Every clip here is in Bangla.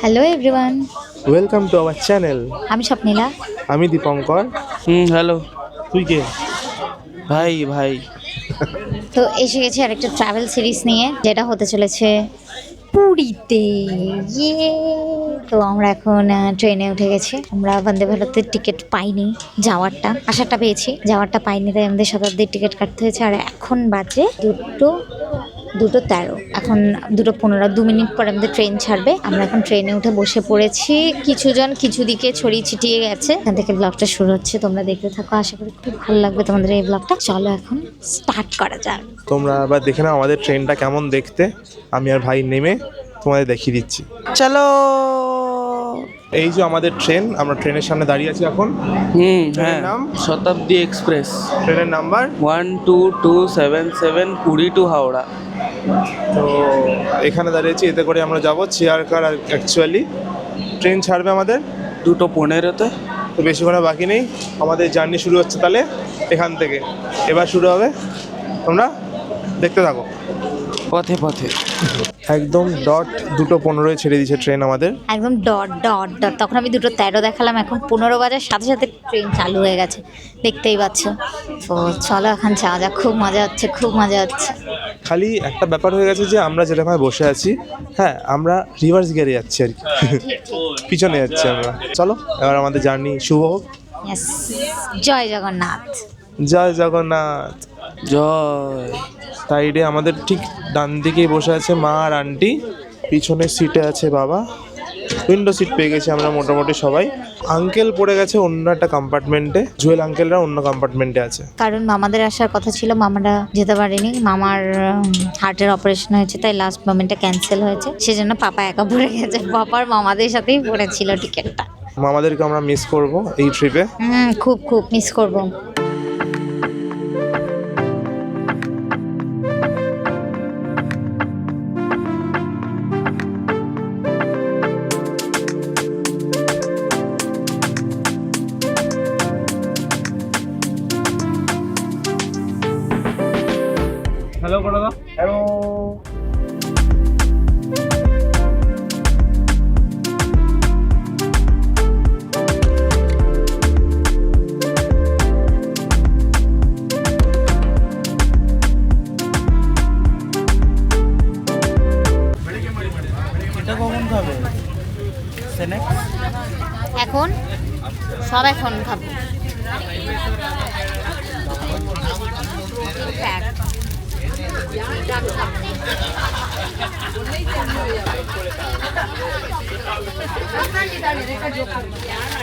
Hello everyone, welcome to our channel. আমি স্বপ্নীলা। আমি দীপঙ্কর। হ্যালো। তুই কে? ভাই তো এসে গেছি আরেকটা ট্রাভেল সিরিজ নিয়ে, যেটা হতে চলেছে পুরীতে। ইয়ে! তো আমরা এখন ট্রেনে উঠে গেছি। আমরা বন্দে ভারতের টিকিট পাইনি, যাওয়ারটা আসারটা পেয়েছি, যাওয়ারটা পাইনি, তাই আমাদের শতাব্দীর টিকিট কাটতে হয়েছে। আর এখন বাজে 2:13। এখন 2:15, 2 মিনিট পর আমাদের ট্রেন ছাড়বে। আমরা এখন ট্রেনে উঠে বসে পড়েছি। কিছুজন কিছু দিকে ছড়িয়ে ছিটিয়ে গেছে। এখান থেকে ব্লগটা শুরু হচ্ছে, তোমরা দেখতে থাকো। আশা করি খুব ভালো লাগবে তোমাদের এই ব্লগটা। চলো এখন স্টার্ট করা যাক। তোমরা আবার দেখে নাও আমাদের ট্রেনটা কেমন দেখতে। আমি আর ভাই নেমে তোমাদের দেখিয়ে দিচ্ছি। চলো। এই যে আমাদের ট্রেন, আমরা ট্রেনের সামনে দাঁড়িয়ে আছি এখন। হ্যাঁ, নাম? শতাব্দী এক্সপ্রেস ট্রেনের নাম্বার 12277 পুরী টু হাওড়া। তো এখানে দাঁড়িয়েছি, এতে করে আমরা যাব চেয়ার কার। অ্যাকচুয়ালি ট্রেন ছাড়বে আমাদের 2:15-তে। তো বেশি করে বাকি নেই, আমাদের জার্নি শুরু হচ্ছে তাহলে এখান থেকে। এবার শুরু হবে, তোমরা দেখতে থাকো। পথে পথে একদম ডট 2:15 ছেড়ে দিয়েছে ট্রেন আমাদের। একদম ডট ডট ডট। তখন আমি 2:13 দেখালাম, এখন 15 বাজার সাথে সাথে ট্রেন চালু হয়ে গেছে, দেখতেই পাচ্ছ। তো চলো এখন যাওয়া যাক। খুব মজা হচ্ছে, খুব মজা হচ্ছে। খালি একটা ব্যাপার হয়ে গেছে যে আমরা যেরকম বসে আছি, হ্যাঁ আমরা রিভার্স গিয়ারে যাচ্ছি আর কি, পিছনে যাচ্ছি আমরা। চলো এবার আমাদের জার্নি শুভ হোক। Yes! জয় জগন্নাথ। জয় জগন্নাথ। জয়। সাইডে আমাদের ঠিক ডান দিকেই বসে আছে মা আর আন্টি, পিছনের সিটে আছে বাবা। উইন্ডো সিট পেয়ে গেছি আমরা মোটামুটি সবাই। আঙ্কেল পড়ে গেছে অন্য একটা কম্পার্টমেন্টে, জুয়েল আঙ্কেলরা অন্য কম্পার্টমেন্টে আছে। কারণ মামাদের আসার কথা ছিল, মামারা যেতে পারেনি। মামার হার্টের অপারেশন হয়েছে, তাই লাস্ট মোমেন্টে ক্যান্সেল হয়েছে। সেজন্য পাপা একা পড়ে গেছে। পাপার মামাদের সাথেই পড়েছিল টিকিটটা। মামাদেরকে আমরা মিস করব এই ট্রিপে। খুব খুব মিস করব। হ্যালো করে দাও। হ্যালো। এটা কখন খাবে? এখন সব এখন খাবো।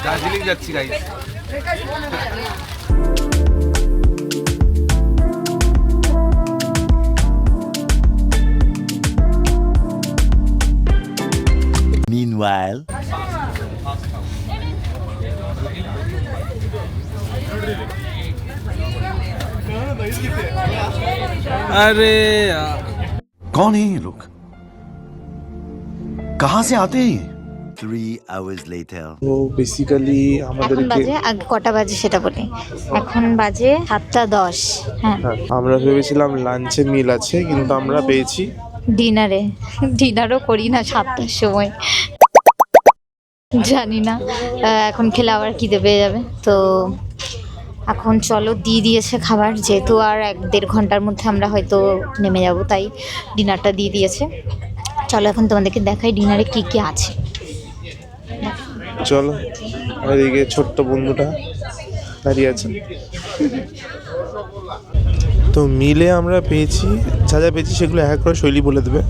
দার্জিলিং যাচ্ছি গাইস। Meanwhile, अरे कौन है ये लोग? कहाँ से आते हैं ये? 3 hours later. তো বেসিক্যালি এখন আমাদেরকে বাজে, আগে কটা বাজে সেটা বলি। এখন বাজে 7:10। হ্যাঁ, আমরা ভেবেছিলাম লাঞ্চে মিল আছে, কিন্তু আমরা পেয়েছি ডিনারও করি না 7টার সময়, জানি না এখন খেলে আবার খিদে পেয়ে যাবে। তো এখন চলো, দিয়ে দিয়েছে খাবার, যেহেতু আর 1-1.5 ঘন্টার মধ্যে আমরা হয়তো নেমে যাব, তাই ডিনারটা দিয়ে দিয়েছে। চলো এখন তোমাদেরকে দেখাই ডিনারে কি কি আছে। চলো। আর এদিকে ছোট্ট বন্ধুটা দাঁড়িয়ে আছে। তো মিলে আমরা পেয়েছি, যা যা পেয়েছি সেগুলো এক করে শৈলী বলে দেবে।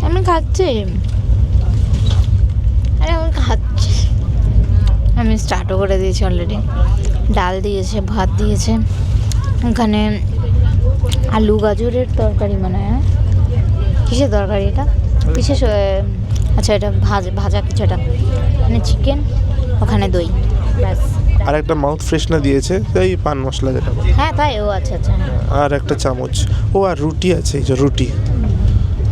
আমি খাচ্ছি, আমি স্টার্টও করে দিয়েছি অলরেডি। ডাল দিয়েছে, ভাত দিয়েছে, ওখানে আলু গাজরের তরকারি, মানে কিসের তরকারি এটা, বিশেষ আচ্ছা এটা ভাজা কিছু, এটা মানে চিকেন, ওখানে দই, ব্যাস। আর একটা মাউথ ফ্রেশনার দিয়েছে, এই পান মশলা যেটা। হ্যাঁ তাই, ও আচ্ছা আচ্ছা। আর একটা চামচ, ও আর রুটি আছে, এই যে রুটি।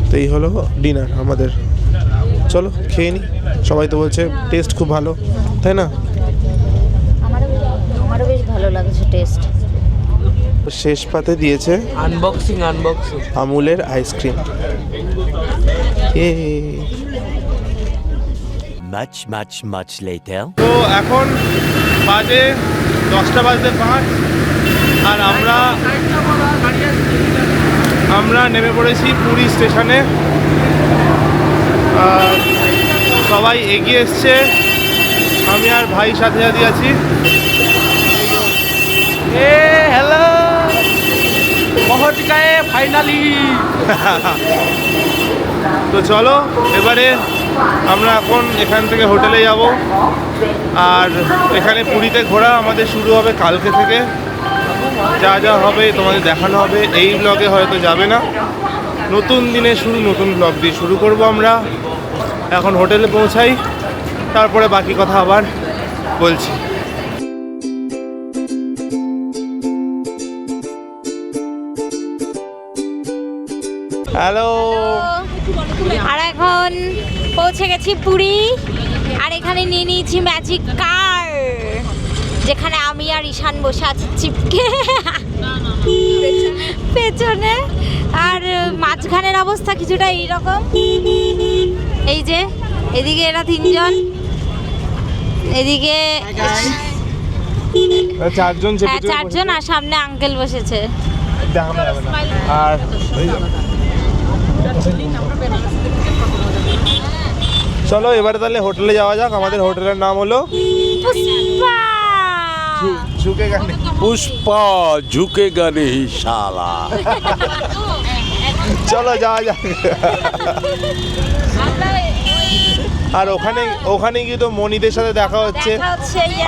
তো এই হলো ডিনার আমাদের। চলো খেয়ে নিই। সবাই তো বলছে টেস্ট খুব ভালো, তাই না? আমারও বেশ ভালো লাগছে টেস্ট। শেষ পাতে দিয়েছে আনবক্সিং আমুলের আইসক্রিম। Much later. তো এখন বাজে 10:05 আর আমরা নেমে পড়েছি পুরী স্টেশনে। সবাই এগিয়ে এসছে, আমি আর ভাই সাথে সাথে আছি। हेलो पहुंच गए फाइनली। তো চলো এবারে আমরা এখন এখান থেকে হোটেলে যাব। আর এখানে পুরীতে ঘোরা আমাদের শুরু হবে কালকে থেকে। যা যা হবে তোমাদের দেখানো হবে, এই ব্লগে হয়তো যাবে না, নতুন দিনে নতুন ব্লগ দিয়ে শুরু করব আমরা। এখন হোটেলে পৌঁছাই, তারপরে বাকি কথা আবার বলছি। হ্যালো, আর এখন পৌঁছে গেছি পুরী। আর এখানে নিয়ে নিয়েছি ম্যাজিক কার, যেখানে আমি আর ঈশান বসে আছি চিপকে পেছনে। আর মাঝখানের অবস্থা কিছুটা এইরকম, এই যে এদিকে এরা তিনজন, এদিকে চারজন হ্যাঁ চারজন, আর সামনে আঙ্কেল বসেছে। দেখানো যাবে না। আর চলো এবারে তাহলে হোটেলে যাওয়া যাক। আমাদের হোটেলের নাম হলো পুষ্পা। ঝুঁকে গানে। पुष्पा झुकेगा नहीं साला। চলো যাওয়া যাক। আর ওখানে গিয়ে তো মনিদের সাথে দেখা হচ্ছে।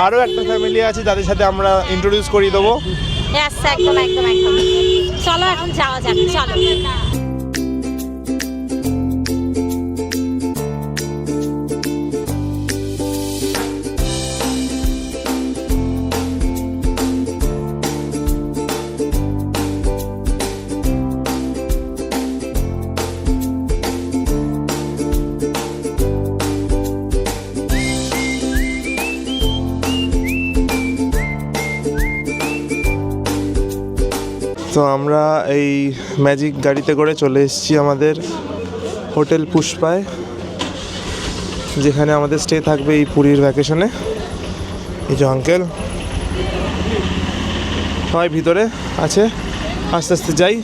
আরও একটা ফ্যামিলি আছে যাদের সাথে আমরা ইন্ট্রোডিউস করিয়ে দেবো। একদম একদম একদম। চলো এখন যাওয়া যাক, চলো। তো আমরা এই ম্যাজিক গাড়িতে করে চলে এসেছি আমাদের হোটেল পুষ্পায়, যেখানে আমাদের স্টে থাকবে এই পুরীর ভ্যাকেশনে। এই যে আঙ্কেল সবাই ভিতরে আছে, আস্তে আস্তে যাই।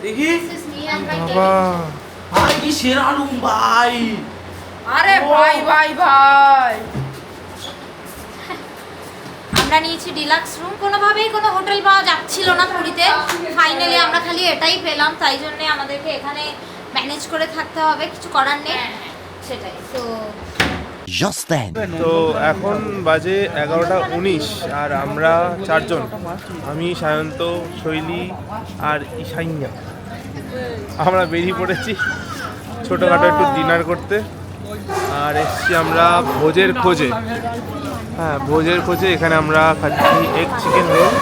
देखिए বাবা, भाई की शेरा लूं भाई। আরে ভাই ভাই ভাই, আমরা নিয়েছি ডিলাক্স রুম। কোনোভাবেই কোনো হোটেল পাওয়া যাচ্ছিল না পুরীতে। ফাইনালি আমরা খালি এটাই পেলাম, তাই জন্যে আমাদেরকে এখানে ম্যানেজ করে থাকতে হবে, কিছু করার নেই। সেটাই তো। Just then. তো এখন বাজে 11:19 আর আমরা চারজন, আমি সায়ন্ত, শৈলী আর ঈশাইয়া, আমরা বেরিয়ে পড়েছি ছোটোখাটো একটু ডিনার করতে। আর এসছি আমরা ভোজের খোঁজে। হ্যাঁ, ভোজের খোঁজে। এখানে আমরা খাচ্ছি এগ চিকেন রোল,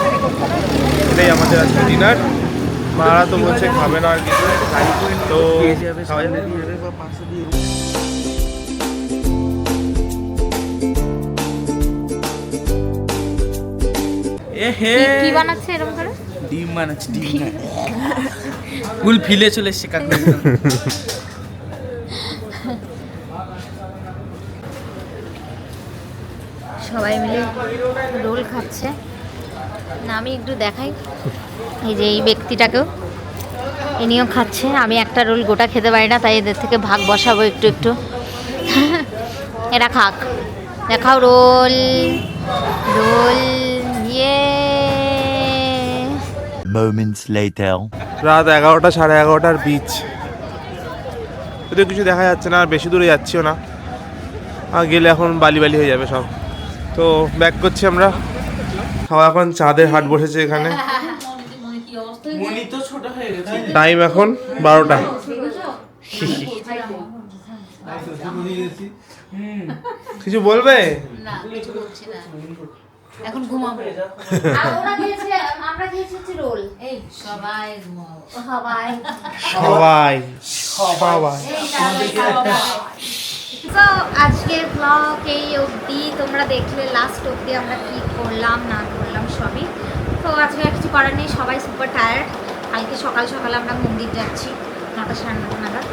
এটাই আমাদের আজকে ডিনার। মারা তো বলছে খাবে না আর কিছু, তো খাওয়া যাবে। কি বানাচ্ছে এরকম করে? ডিম বানাচ্ছে, ডিম না ফুল ফিলে চলে এসছে কাকু। সবাই মিলে রোল খাচ্ছে। না আমি একটু দেখাই, এই যে এই ব্যক্তিটাকেও, ইনিও খাচ্ছে। আমি একটা রোল গোটা খেতে পারি না, তাই এদের থেকে ভাগ বসাবো একটু একটু। এরা খাক, দেখাও রোল রোল। ইয়ে Moments later. রাত 11টা, 11:30 বিচ। এতে কিছু দেখা যাচ্ছে না, আর বেশি দূরে যাচ্ছিও না। আর গেলে এখন বালি বালি হয়ে যাবে সব। তো ব্যাক করছি আমরা। সবাই এখন চাঁদের হাট বসেছে এখানে। মনি তো ছোট হয়ে গেছে। টাইম এখন 12টা। কিছু বলবে? না কিছু বলছি না, এখন ঘুমাবো। আমরা খেয়েছি হচ্ছে রোল। এই সবাই সবাই সবাই সবাই তো আজকের ব্লগ এই অবধি, তোমরা দেখলে লাস্ট অবধি আমরা কি করলাম না করলাম সবই। তো আজকে আর কিছু করার নেই, সবাই সুপার টায়ার্ড। কালকে সকাল সকালে আমরা মন্দির যাচ্ছি 9টা 9:30 নাগাদ।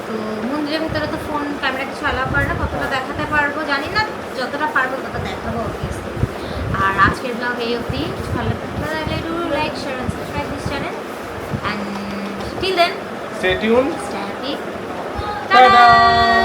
তো মন্দিরের ভিতরে তো ফোন ক্যামেরা কিছু অ্যালাউ করে না, কতটা দেখাতে পারবো জানি না, যতটা পারবো ততটা দেখাবো অবভিয়াসলি। আর আজকের ব্লগ এই অবধি, কিছু ভালো লাগলে do like share and subscribe this channel and till then stay tune. stay happy. Ta-da!